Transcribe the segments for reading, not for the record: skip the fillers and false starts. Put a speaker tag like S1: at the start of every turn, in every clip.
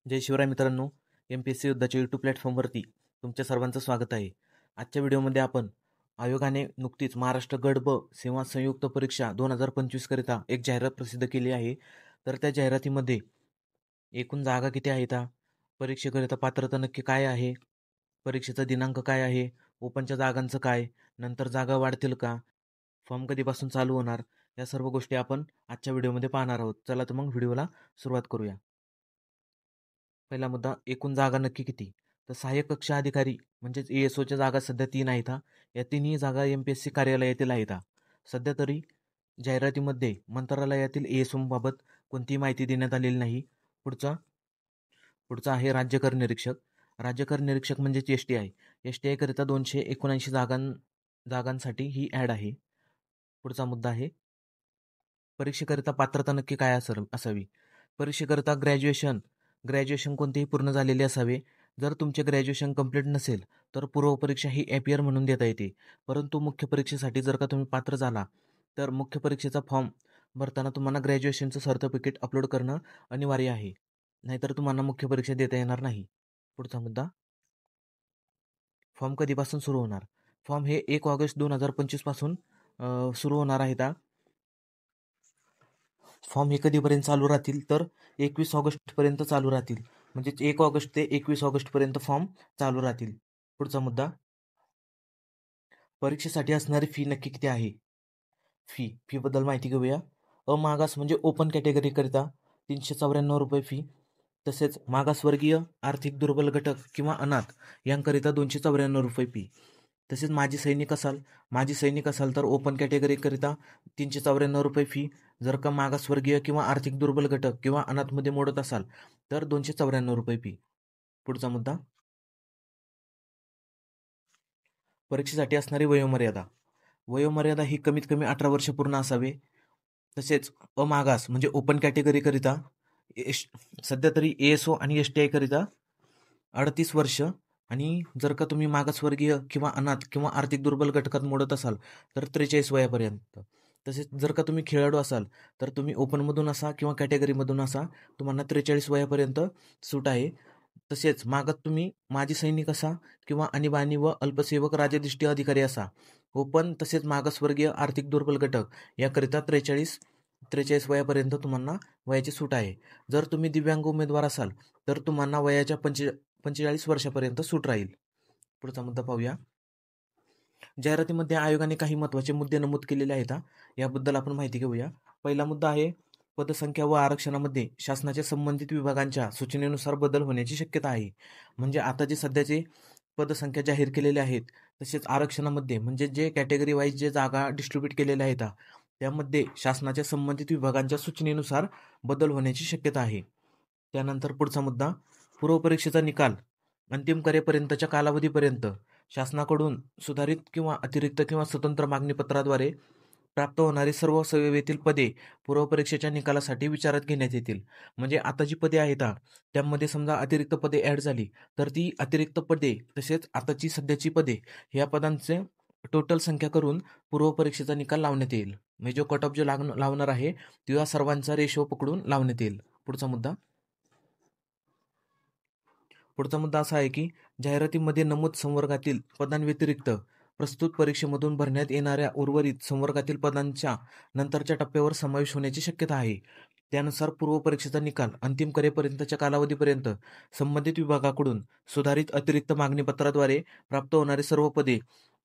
S1: जय शिवराय मित्रांनो, MPSC युद्धाच्या YouTube प्लॅटफॉर्मवरती तुमच्या सर्वांचं स्वागत आहे. आजच्या व्हिडिओमध्ये आपण आयोगाने नुकतीच महाराष्ट्र गट ब सेवा संयुक्त परीक्षा 2025 करिता एक जाहिरात प्रसिद्ध केली आहे. तर त्या जाहिरातीमध्ये एकूण जागा किती आहेत, परीक्षेकरिता पात्रता नक्की काय आहे, परीक्षेचा दिनांक काय आहे, ओपनच्या जागांचं काय, नंतर जागा वाढतील का, फॉर्म कधीपासून चालू होणार, या सर्व गोष्टी आपण आजच्या व्हिडिओमध्ये पाहणार आहोत. चला तर मग व्हिडिओला सुरुवात करूया. पहिला मुद्दा, एकूण जागा नक्की किती? तर सहाय्यक कक्ष अधिकारी म्हणजेच ASOच्या जागा सध्या 3 आहेत. या तिन्ही जागा MPSC कार्यालयातील आहेत. सध्या तरी जाहिरातीमध्ये मंत्रालयातील ASO बाबत कोणतीही माहिती देण्यात आलेली नाही. पुढचा पुढचा आहे राज्यकर निरीक्षक. राज्यकर निरीक्षक म्हणजेच STI. STI करिता 279 जागांसाठी ही ॲड आहे. पुढचा मुद्दा आहे परीक्षेकरिता पात्रता नक्की काय असावी? परीक्षेकरिता ग्रॅज्युएशन कोणतेही पूर्ण झालेले असावे. जर तुमचे ग्रॅज्युएशन कंप्लीट नसेल तर पूर्वपरीक्षा ही ॲपियर म्हणून देता येते. परंतु मुख्य परीक्षेसाठी जर का तुम्ही पात्र झाला तर मुख्य परीक्षेचा फॉर्म भरताना तुम्हाला ग्रॅज्युएशनचं सर्टिफिकेट अपलोड करणं अनिवार्य आहे. नाहीतर तुम्हाला मुख्य परीक्षा देता येणार नाही. पुढचा मुद्दा, फॉर्म कधीपासून सुरू होणार? फॉर्म हे 1 ऑगस्ट 2025 पासून सुरू होणार आहेत. फॉर्म हे कधीपर्यंत चालू राहतील तर 21 ऑगस्टपर्यंत चालू राहतील. म्हणजेच 1 ऑगस्ट ते 21 ऑगस्टपर्यंत फॉर्म चालू राहतील. पुढचा मुद्दा, परीक्षेसाठी असणारी फी नक्की किती आहे? फीबद्दल माहिती घेऊया. मागास म्हणजे ओपन कॅटेगरीकरिता 394 रुपये फी. तसेच मागासवर्गीय, आर्थिक दुर्बल घटक किंवा अनाथ यांकरिता 294 रुपये फी. तसेच माजी सैनिक असाल तर ओपन कॅटेगरीकरिता 394 रुपये फी. जर का मागासवर्गीय किंवा आर्थिक दुर्बल घटक किंवा अनाथमध्ये मोडत असाल तर 294 रुपये फी. पुढचा मुद्दा, परीक्षेसाठी असणारी वयोमर्यादा ही कमीत कमी 18 वर्ष पूर्ण असावे. तसेच अमागास म्हणजे ओपन कॅटेगरीकरिता सध्या तरी ASO आणि STI करिता 38 वर्ष, आणि जर का तुम्ही मागासवर्गीय किंवा अनाथ किंवा आर्थिक दुर्बल घटकात मोडत असाल तर 43 वयापर्यंत. तसेच जर का तुम्ही खेळाडू असाल तर तुम्ही ओपनमधून असा किंवा कॅटेगरीमधून असा, तुम्हाला 43 वयापर्यंत सूट आहे. तसेच मागात तुम्ही माजी सैनिक असा किंवा आणीबाणी व अल्पसेवक राजदिष्टी अधिकारी असा, ओपन तसेच मागासवर्गीय आर्थिक दुर्बल घटक याकरिता 43 वयापर्यंत तुम्हाला वयाची सूट आहे. जर तुम्ही दिव्यांग उमेदवार असाल तर तुम्हाला वयाच्या 45 वर्षापर्यंत सूट राहील. पुढचा मुद्दा पाहूया. जाहिरातीमध्ये आयोगाने काही महत्त्वाचे मुद्दे नमूद केलेले आहेत. याबद्दल आपण माहिती घेऊया. पहिला मुद्दा आहे पदसंख्या व आरक्षणामध्ये शासनाच्या संबंधित विभागांच्या सूचनेनुसार बदल होण्याची शक्यता आहे. म्हणजे आता जे सध्याचे पदसंख्या जाहीर केलेल्या आहेत, तसेच आरक्षणामध्ये म्हणजे जे कॅटेगरी वाईज जे जागा डिस्ट्रीब्यूट केलेल्या आहेत त्यामध्ये शासनाच्या संबंधित विभागांच्या सूचनेनुसार बदल होण्याची शक्यता आहे. त्यानंतर पुढचा मुद्दा, पूर्वपरीक्षेचा निकाल अंतिम करेपर्यंतच्या कालावधीपर्यंत शासनाकडून सुधारित किंवा अतिरिक्त किंवा स्वतंत्र मागणीपत्राद्वारे प्राप्त होणारी सर्व सेवेतील पदे पूर्वपरीक्षेच्या निकालासाठी विचारात घेण्यात येतील. म्हणजे आता जी पदे आहेत त्यामध्ये समजा अतिरिक्त पदे ॲड झाली तर ती अतिरिक्त पदे तसेच आताची सध्याची पदे ह्या पदांचे टोटल संख्या करून पूर्वपरीक्षेचा निकाल लावण्यात येईल. म्हणजे जो कट ऑफ जो लावणार आहे तो या सर्वांचा रेशो पकडून लावण्यात येईल. पुढचा मुद्दा असा आहे की जाहिरातीमध्ये नमूद संवर्गातील पदांव्यतिरिक्त प्रस्तुत परीक्षेमधून भरण्यात येणाऱ्या उर्वरित संवर्गातील पदांच्या नंतरच्या टप्प्यावर समावेश होण्याची शक्यता आहे. त्यानुसार पूर्वपरीक्षेचा निकाल अंतिम करेपर्यंतच्या कालावधीपर्यंत संबंधित विभागाकडून सुधारित अतिरिक्त मागणीपत्राद्वारे प्राप्त होणारी सर्व पदे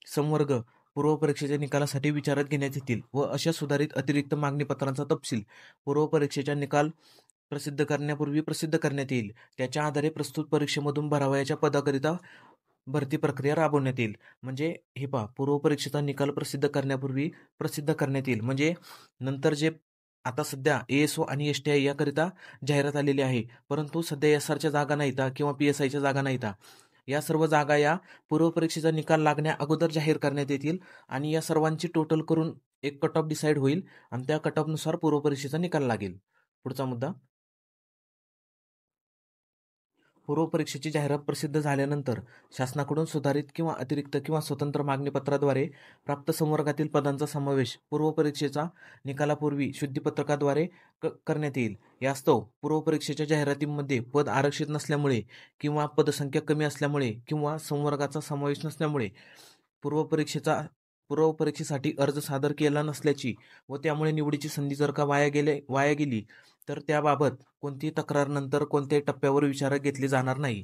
S1: संवर्ग पूर्वपरीक्षेच्या निकालासाठी विचारात घेण्यात येतील व अशा सुधारित अतिरिक्त मागणीपत्रांचा तपशील पूर्वपरीक्षेच्या निकाल प्रसिद्ध करण्यापूर्वी प्रसिद्ध करण्यात येईल. त्याच्या आधारे प्रस्तुत परीक्षेमधून भरावयाच्या पदाकरिता भरती प्रक्रिया राबवण्यात येईल. म्हणजे हे पहा, पूर्वपरीक्षेचा निकाल प्रसिद्ध करण्यापूर्वी प्रसिद्ध करण्यात येईल. म्हणजे नंतर जे आता सध्या ASO आणि STI याकरिता जाहिरात आलेली आहे, परंतु सध्या SRच्या जागा नाहीत किंवा PSIच्या जागा नाहीत. या सर्व जागा या पूर्वपरीक्षेचा निकाल लागण्या अगोदर जाहीर करण्यात येतील आणि या सर्वांची टोटल करून एक कट ऑफ डिसाईड होईल आणि त्या कट ऑफनुसार पूर्वपरीक्षेचा निकाल लागेल. पुढचा मुद्दा, पूर्व परीक्षेची जाहिरात प्रसिद्ध झाल्यानंतर शासनाकडून सुधारित किंवा अतिरिक्त किंवा स्वतंत्र मागणीपत्राद्वारे प्राप्त संवर्गातील पदांचा समावेश पूर्व परीक्षेचा निकालापूर्वी शुद्धीपत्रकाद्वारे करण्यात येईल. यास्तव पूर्व परीक्षेच्या जाहिरातीमध्ये पद आरक्षित नसल्यामुळे किंवा पदसंख्या कमी असल्यामुळे किंवा संवर्गाचा समावेश नसल्यामुळे पूर्व परीक्षेसाठी अर्ज सादर केला नसल्याची व त्यामुळे निवडीची संधी जर का वाया गेली तर त्याबाबत कोणतीही तक्रार नंतर कोणत्याही टप्प्यावर विचारात घेतली जाणार नाही.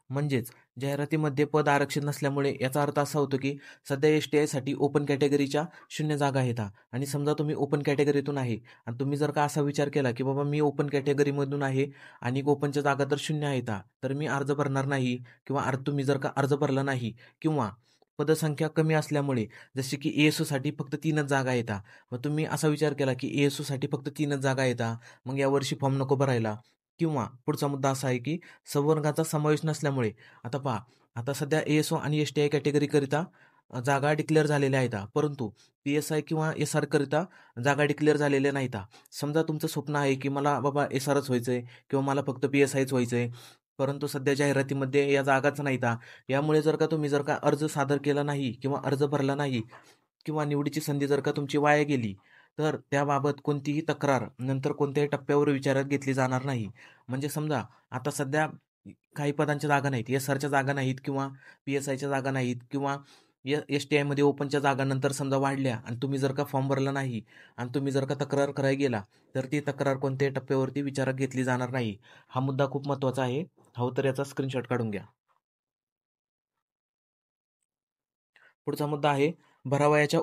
S1: म्हणजेच जाहिरातीमध्ये पद आरक्षित नसल्यामुळे याचा अर्थ असा होतो की सध्या STI साठी ओपन कॅटेगरीच्या 0 जागा आहेत आणि समजा तुम्ही ओपन कॅटेगरीतून आहे आणि तुम्ही जर का असा विचार केला की बाबा मी ओपन कॅटेगरीमधून आहे आणि ओपनच्या जागा तर 0 आहेत तर मी अर्ज भरणार नाही किंवा तुम्ही जर का अर्ज भरला नाही किंवा पदसंख्या कमी असल्यामुळे जसे की ASO साठी फक्त 3च जागा येतात, मग तुम्ही असा विचार केला की ASO साठी फक्त 3च जागा येतात, मग यावर्षी फॉर्म नको भरायला. किंवा पुढचा मुद्दा असा आहे की संवर्गाचा समावेश नसल्यामुळे आता पहा, आता सध्या ASO आणि STI कॅटेगरीकरिता जागा डिक्लेअर झालेल्या आहेत, परंतु PSI किंवा SR करिता जागा डिक्लेअर झालेल्या नाहीत. समजा तुमचं स्वप्न आहे की मला बाबा SRच व्हायचंय किंवा मला फक्त PSIच व्हायचंय, परंतु सध्या जाहिरातीमध्ये या जागाच नाहीत. यामुळे जर का तुम्ही अर्ज सादर केला नाही किंवा अर्ज भरला नाही किंवा निवडीची संधी जर का तुमची वाया गेली तर त्याबाबत कोणतीही तक्रार नंतर कोणत्याही टप्प्यावर विचारात घेतली जाणार नाही. म्हणजे समजा आता सध्या काही पदांच्या जागा नाहीत, SRच्या जागा नाहीत किंवा PSIच्या जागा नाहीत किंवा STI मध्ये ओपनच्या जागा नंतर समजा वाढल्या आणि तुम्ही जर का फॉर्म भरला नाही आणि तुम्ही जर का तक्रार करायला गेला तर ती तक्रार कोणत्याही टप्प्यावरती विचारात घेतली जाणार नाही. हा मुद्दा खूप महत्त्वाचा आहे. हो तर याचा स्क्रीनशॉट काढून घ्या. पुढचा मुद्दा आहे भरावयाच्या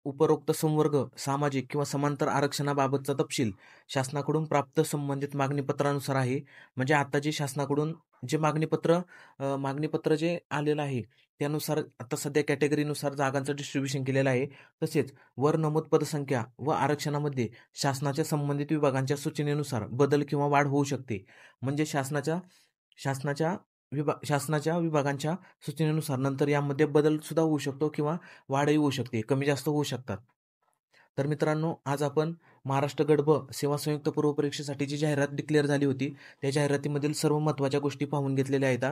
S1: उपरोक्त संवर्ग सामाजिक किंवा समांतर आरक्षणाबाबतचा तपशील शासनाकडून प्राप्त संबंधित मागणीपत्रानुसार आहे. म्हणजे आता जे शासनाकडून जे मागणीपत्र जे आलेलं आहे त्यानुसार आता सध्या कॅटेगरीनुसार जागांचं डिस्ट्रीब्युशन केलेलं आहे. तसेच वर नमूद पदसंख्या व आरक्षणामध्ये शासनाच्या संबंधित विभागांच्या सूचनेनुसार बदल किंवा वाढ होऊ शकते. म्हणजे शासनाच्या विभागांच्या सूचनेनुसार नंतर यामध्ये बदल सुद्धा होऊ शकतो किंवा वाढही होऊ शकते, कमी जास्त होऊ शकतात. तर मित्रांनो, आज आपण महाराष्ट्र गट ब सेवा संयुक्त पूर्व परीक्षेसाठी जी जाहिरात डिक्लेअर झाली होती त्या जाहिरातीमधील सर्व महत्त्वाच्या गोष्टी पाहून घेतलेल्या आहेत.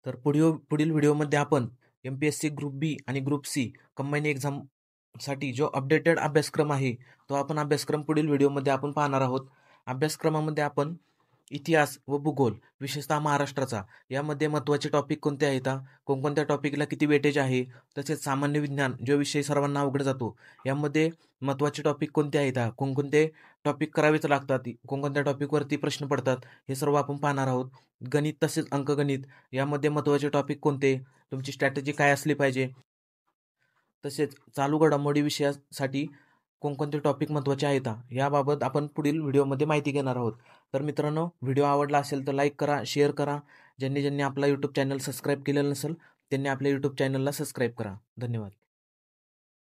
S1: तर पुढील व्हिडिओमध्ये आपण MPSC ग्रुप बी आणि ग्रुप सी कंबाईन एक्झामसाठी जो अपडेटेड अभ्यासक्रम आहे तो आपण अभ्यासक्रम पुढील व्हिडिओमध्ये आपण पाहणार आहोत. अभ्यासक्रमामध्ये आपण इतिहास व भूगोल विशेषतः महाराष्ट्राचा यामध्ये महत्त्वाचे टॉपिक कोणते आहेत, कोणकोणत्या टॉपिकला किती वेटेज आहे, तसेच सामान्य विज्ञान जो विषय सर्वांना अवघड जातो यामध्ये महत्त्वाचे टॉपिक कोणते आहेत, कोणकोणते टॉपिक करावेच लागतात, कोणकोणत्या टॉपिकवरती प्रश्न पडतात हे सर्व आपण पाहणार आहोत. गणित तसेच अंकगणित यामध्ये महत्त्वाचे टॉपिक कोणते, तुमची स्ट्रॅटेजी काय असली पाहिजे, तसेच चालू घडामोडी विषयासाठी कोणकोणते टॉपिक महत्त्वाचे आहेत याबाबत आपण पुढील व्हिडिओमध्ये माहिती घेणार आहोत. तर मित्रांनो, व्हिडिओ आवडला असेल तर लाईक करा, शेअर करा. ज्यांनी आपला यूट्यूब चॅनल सबस्क्राईब केलेलं नसेल त्यांनी आपल्या यूट्यूब चॅनलला सबस्क्राईब करा. धन्यवाद.